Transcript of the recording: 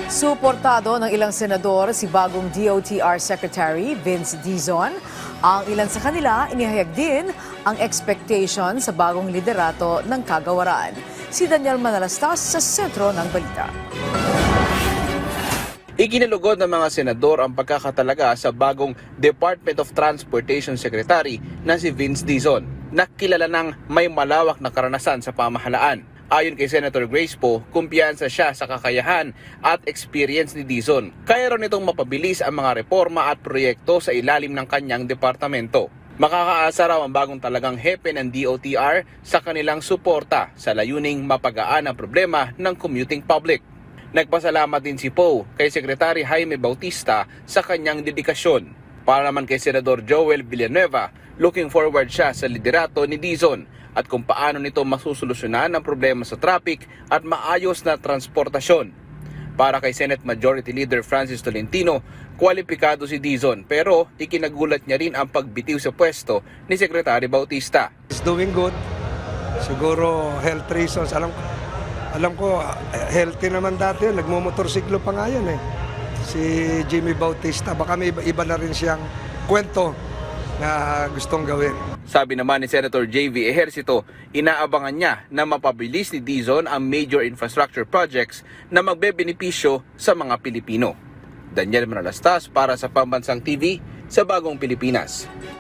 Suportado ng ilang senador si bagong DOTR Secretary Vince Dizon. Ang ilan sa kanila inihayag din ang expectation sa bagong liderato ng kagawaran. Si Daniel Manalastas sa sentro ng balita. Ikinalugod ng mga senador ang pagkakatalaga sa bagong Department of Transportation Secretary na si Vince Dizon, na kilala ng may malawak na karanasan sa pamahalaan. Ayon kay Senator Grace Poe, kumpiyansa siya sa kakayahan at experience ni Dizon. Kaya raw nitong mapabilis ang mga reforma at proyekto sa ilalim ng kanyang departamento. Makakaasa raw ang bagong talagang hepe ng DOTR sa kanilang suporta sa layuning mapagaan ang problema ng commuting public. Nagpasalamat din si Poe kay Secretary Jaime Bautista sa kanyang dedikasyon. Para naman kay Senador Joel Villanueva, looking forward siya sa liderato ni Dizon at kung paano nito masusolusyonan ang problema sa traffic at maayos na transportasyon. Para kay Senate Majority Leader Francis Tolentino, kwalipikado si Dizon pero ikinagulat niya rin ang pagbitiw sa pwesto ni Secretary Bautista. It's doing good. Siguro health reasons. Alam ko, healthy naman dati. Nagmumotorsiklo pa nga yan eh. Si Jimmy Bautista. Baka may iba na rin siyang kwento na gustong gawin. Sabi naman ni Senator J.V. Ejercito, inaabangan niya na mapabilis ni Dizon ang major infrastructure projects na magbebenepisyo sa mga Pilipino. Daniel Manalastas para sa Pambansang TV sa Bagong Pilipinas.